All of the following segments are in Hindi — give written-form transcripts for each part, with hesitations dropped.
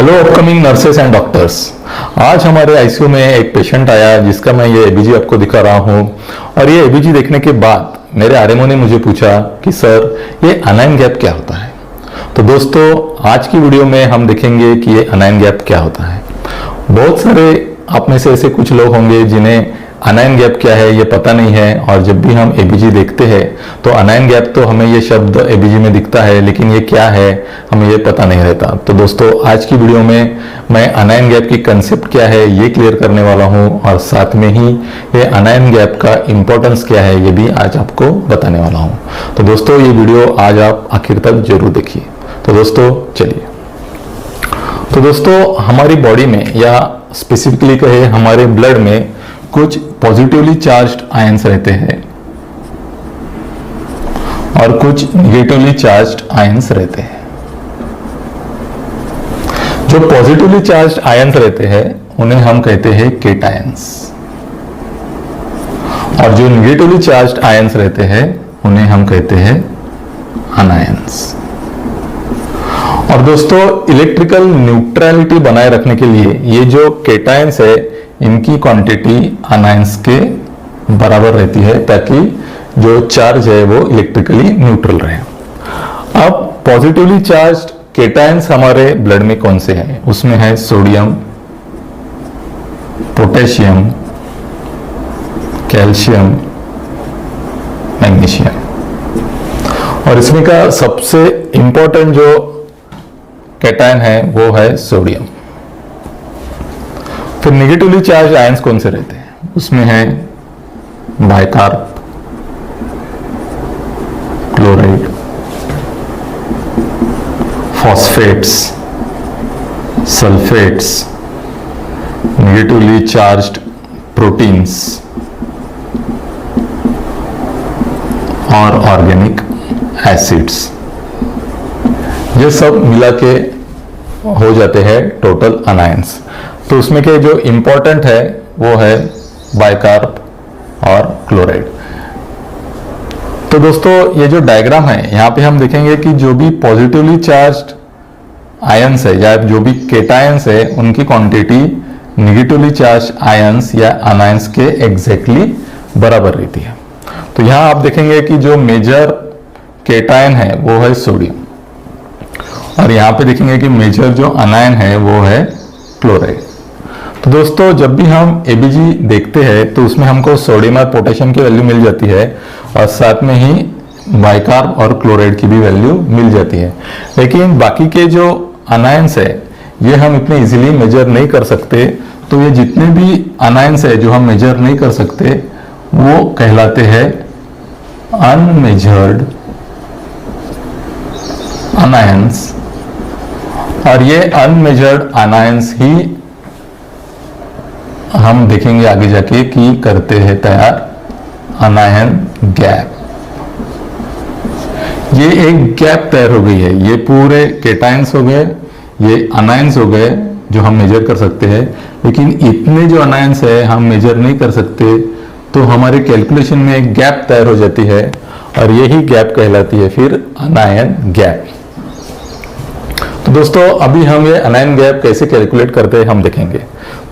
Hello upcoming nurses and doctors. आज हमारे आईसीयू में एक पेशेंट आया जिसका मैं ये एबीजी आपको दिखा रहा हूँ। और ये एबीजी देखने के बाद मेरे आरएमओ ने मुझे पूछा कि सर ये अनाइन गैप क्या होता है। तो दोस्तों आज की वीडियो में हम देखेंगे कि ये अनाइन गैप क्या होता है। बहुत सारे आप में से ऐसे कुछ लोग होंगे जिन्हें अनाइन गैप क्या है ये पता नहीं है, और जब भी हम एबीजी देखते हैं तो अनाइन गैप तो हमें ये शब्द एबीजी में दिखता है, लेकिन ये क्या है हमें ये पता नहीं रहता। तो दोस्तों आज की वीडियो में मैं अनाइन गैप की कंसेप्ट क्या है ये क्लियर करने वाला हूँ, और साथ में ही ये अनाइन गैप का इंपॉर्टेंस क्या है ये भी आज आपको बताने वाला हूँ। तो दोस्तों ये वीडियो आज आप आखिर तक जरूर देखिए। तो दोस्तों चलिए, तो दोस्तों हमारी बॉडी में या स्पेसिफिकली कहे हमारे ब्लड में कुछ पॉजिटिवली चार्ज्ड आयंस रहते हैं और कुछ निगेटिवली चार्ज्ड आयंस रहते हैं। जो पॉजिटिवली चार्ज्ड आयंस रहते हैं उन्हें हम कहते हैं केटायंस, और जो निगेटिवली चार्ज्ड आयंस रहते हैं उन्हें हम कहते हैं अनायंस। और दोस्तों इलेक्ट्रिकल न्यूट्रलिटी बनाए रखने के लिए ये जो केटायंस है इनकी क्वांटिटी अनायंस के बराबर रहती है, ताकि जो चार्ज है वो इलेक्ट्रिकली न्यूट्रल रहे। अब पॉजिटिवली चार्ज्ड केटायंस हमारे ब्लड में कौन से हैं? उसमें है सोडियम, पोटेशियम, कैल्शियम, मैग्नीशियम। और इसमें का सबसे इंपॉर्टेंट जो केटायन है वो है सोडियम। फिर निगेटिवली चार्ज आयंस कौन से रहते हैं? उसमें है bicarb, chloride, phosphates, sulphates, negatively charged proteins और ऑर्गेनिक एसिड्स। ये सब मिला के हो जाते हैं टोटल अनायंस। तो उसमें के जो इंपॉर्टेंट है वो है बाइकार्ब और क्लोराइड। तो दोस्तों ये जो डायग्राम है यहाँ पे हम देखेंगे कि जो भी पॉजिटिवली चार्ज्ड आयंस है या जो भी केटायंस है उनकी क्वांटिटी निगेटिवली चार्ज्ड आयंस या अनायंस के एग्जैक्टली बराबर रहती है। तो यहाँ आप देखेंगे कि जो मेजर केटायन है वो है सोडियम, और यहाँ पे देखेंगे कि मेजर जो अनायन है वो है क्लोराइड। तो दोस्तों जब भी हम एबीजी देखते हैं तो उसमें हमको सोडियम और पोटेशियम की वैल्यू मिल जाती है, और साथ में ही बाइकार्ब और क्लोराइड की भी वैल्यू मिल जाती है। लेकिन बाकी के जो अनायंस है ये हम इतने इजीली मेजर नहीं कर सकते। तो ये जितने भी अनायंस है जो हम मेजर नहीं कर सकते वो कहलाते हैं अनमेजर्ड अनायंस, और ये अनमेजर्ड अनायंस ही हम देखेंगे आगे जाके कि करते हैं तैयार अनायन गैप। ये एक गैप तैयार हो गई है, ये पूरे केटायंस हो गए, ये अनायंस हो गए जो हम मेजर कर सकते हैं, लेकिन इतने जो अनायंस है हम मेजर नहीं कर सकते। तो हमारे कैलकुलेशन में एक गैप तैयार हो जाती है, और यही गैप कहलाती है फिर अनायन गैप। तो दोस्तों अभी हम ये अनायन गैप कैसे कैलकुलेट करते हैं हम देखेंगे।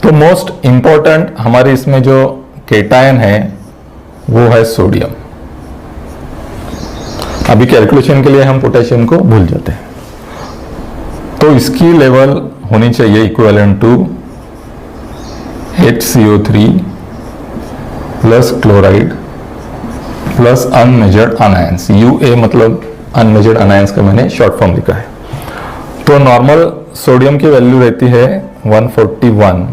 तो मोस्ट इंपॉर्टेंट हमारे इसमें जो केटायन है वो है सोडियम। अभी कैलकुलेशन के लिए हम पोटेशियम को भूल जाते हैं। तो इसकी लेवल होनी चाहिए equivalent to HCO3 plus chloride plus unmeasured anions. UA मतलब अनमेजर्ड अनायंस का मैंने शॉर्ट फॉर्म लिखा है। तो नॉर्मल सोडियम की वैल्यू रहती है 141,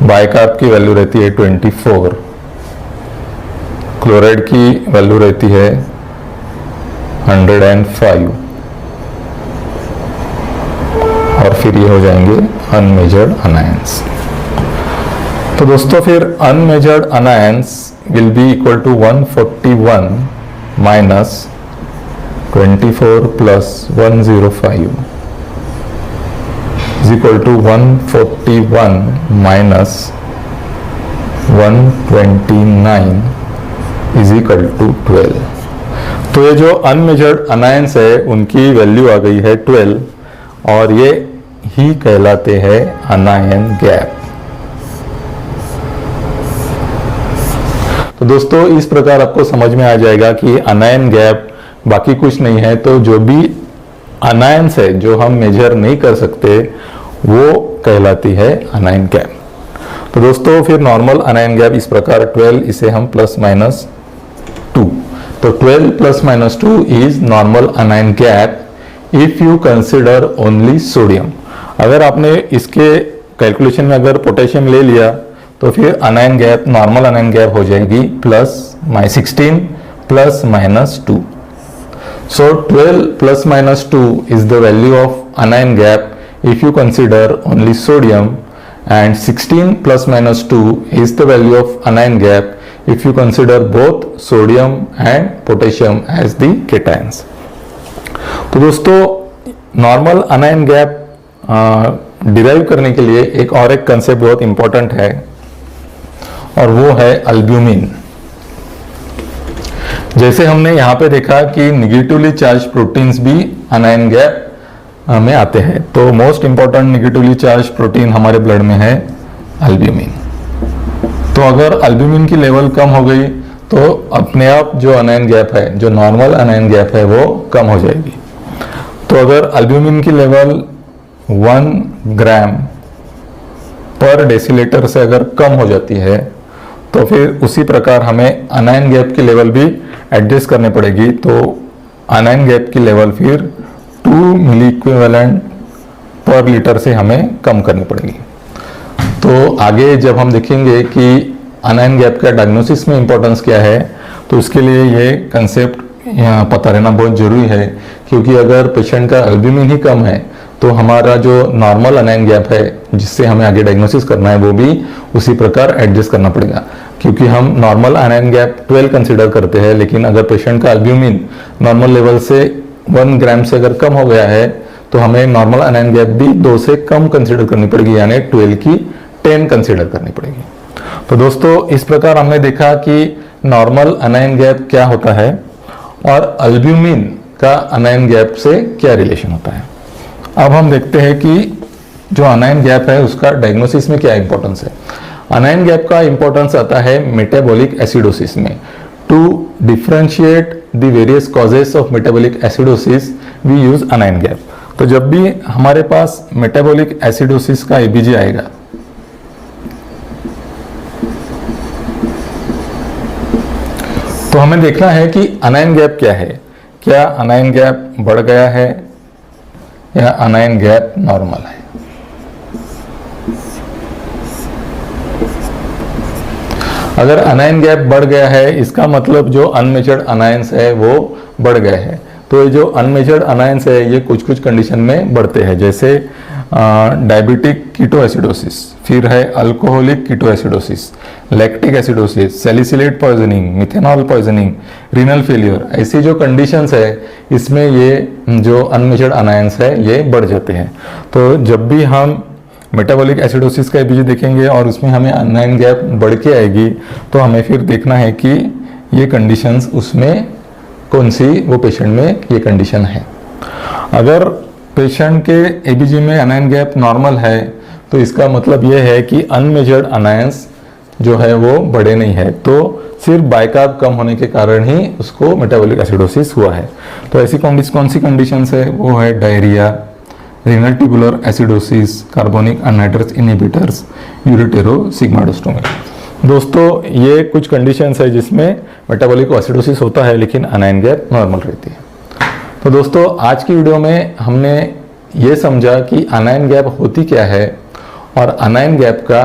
बाइकार्ब की वैल्यू रहती है 24, क्लोराइड की वैल्यू रहती है 105, और फिर ये हो जाएंगे अनमेजर्ड अनायंस। तो दोस्तों फिर unmeasured anions will be equal to 141 minus 24 plus 105 is equal to 141 minus 129 is equal to 12। तो ये जो अनमेजर्ड अनायंस है उनकी वैल्यू आ गई है 12, और ये ही कहलाते हैं अनायन गैप। तो दोस्तों इस प्रकार आपको समझ में आ जाएगा कि अनायन गैप बाकी कुछ नहीं है, तो जो भी अनायंस है जो हम मेजर नहीं कर सकते वो कहलाती है अनायन गैप। तो दोस्तों फिर नॉर्मल अनायन गैप इस प्रकार 12, इसे हम प्लस माइनस 2, तो 12 plus minus 2 is normal अनायन gap if you consider only sodium. अगर आपने इसके कैलकुलेशन में अगर पोटेशियम ले लिया तो फिर अनायन गैप, नॉर्मल अनायन गैप हो जाएगी plus 16 plus minus 2। So 12 plus minus 2 is the value of anion gap if you consider only sodium, and 16 plus minus 2 is the value of anion gap if you consider both sodium and potassium as the cations. तो दोस्तों नॉर्मल अनायन गैप डिराइव करने के लिए एक कंसेप्ट बहुत इंपॉर्टेंट है और वो है अल्ब्यूमिन। जैसे हमने यहाँ पे देखा कि निगेटिवली चार्ज प्रोटीन्स भी अनायन गैप में आते हैं, तो most important negatively charge protein हमारे ब्लड में है अल्ब्यूमिन। तो अगर अल्ब्यूमिन की लेवल कम हो गई तो अपने आप जो अनायन गैप है, जो नॉर्मल अनायन गैप है, वो कम हो जाएगी। तो अगर अल्ब्यूमिन की लेवल 1 ग्राम पर डेसीलीटर से अगर कम हो जाती है तो फिर उसी प्रकार हमें अनायन गैप की लेवल भी एडजस्ट करनी पड़ेगी। तो अनायन गैप की लेवल फिर 2 मिली इक्विवेलेंट पर लीटर से हमें कम करनी पड़ेगी। तो आगे जब हम देखेंगे कि अनायन गैप का डायग्नोसिस में इंपॉर्टेंस क्या है, तो उसके लिए ये कंसेप्ट यहाँ पता रहना बहुत जरूरी है, क्योंकि अगर पेशेंट का अल्ब्यूमिन ही कम है तो हमारा जो नॉर्मल अनायन गैप है जिससे हमें आगे डायग्नोसिस करना है वो भी उसी प्रकार एडजस्ट करना पड़ेगा। क्योंकि हम नॉर्मल अनायन गैप 12 कंसीडर करते हैं, लेकिन अगर पेशेंट का अल्ब्यूमिन नॉर्मल लेवल से 1 ग्राम से अगर कम हो गया है तो हमें नॉर्मल अनायन गैप भी 2 से कम कंसीडर करनी पड़ेगी, यानी 12 की 10 कंसीडर करनी पड़ेगी। तो दोस्तों इस प्रकार हमने देखा कि नॉर्मल अनायन गैप क्या होता है और अल्ब्यूमिन का अनायन गैप से क्या रिलेशन होता है। अब हम देखते हैं कि जो अनायन गैप है उसका डायग्नोसिस में क्या इंपॉर्टेंस है। अनायन गैप का इंपॉर्टेंस आता है मेटाबॉलिक एसिडोसिस में। To differentiate the various causes of metabolic acidosis we use anion gap. तो जब भी हमारे पास मेटाबॉलिक एसिडोसिस का एबीजी आएगा तो हमें देखना है कि अनायन गैप क्या है, क्या अनायन गैप बढ़ गया है या अनायन गैप नॉर्मल है। अगर अनायन गैप बढ़ गया है इसका मतलब जो अनमेजर्ड अनायंस है वो बढ़ गए हैं। तो ये जो अनमेजर्ड अनायंस है ये कुछ कुछ कंडीशन में बढ़ते हैं, जैसे डायबिटिक कीटोएसिडोसिस, फिर है alcoholic ketoacidosis, lactic acidosis, salicylate poisoning, methanol poisoning, renal failure, ऐसी जो कंडीशंस है इसमें ये जो अनमेजर्ड अनायंस है ये बढ़ जाते हैं। तो जब भी हम मेटाबॉलिक एसिडोसिस का एबीजी देखेंगे और उसमें हमें अनायन गैप बढ़ के आएगी तो हमें फिर देखना है कि ये कंडीशंस उसमें कौन सी वो पेशेंट में ये कंडीशन है। अगर पेशेंट के एबीजी में अनायन गैप नॉर्मल है तो इसका मतलब ये है कि अनमेजर्ड अनायंस जो है वो बढ़े नहीं है, तो सिर्फ बाइकार्ब कम होने के कारण ही उसको मेटाबॉलिक एसिडोसिस हुआ है। तो ऐसी कौन सी कंडीशंस है, वो है diarrhoea, renal tubular acidosis, carbonic anhydrase inhibitors, ureterosigmoidostomy. दोस्तों ये कुछ कंडीशंस है जिसमें मेटाबॉलिक एसिडोसिस होता है लेकिन अनायन गैप नॉर्मल रहती है। तो दोस्तों आज की वीडियो में हमने ये समझा कि अनायन गैप होती क्या है और अनायन गैप का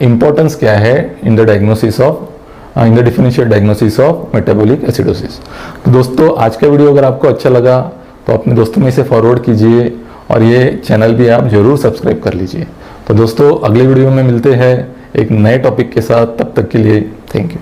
इंपॉर्टेंस क्या है in the diagnosis of in the differential diagnosis of metabolic acidosis. तो दोस्तों आज का वीडियो अगर आपको अच्छा लगा तो अपने दोस्तों में इसे फॉरवर्ड कीजिए और ये चैनल भी आप जरूर सब्सक्राइब कर लीजिए। तो दोस्तों अगले वीडियो में मिलते हैं एक नए टॉपिक के साथ, तब तक के लिए थैंक यू।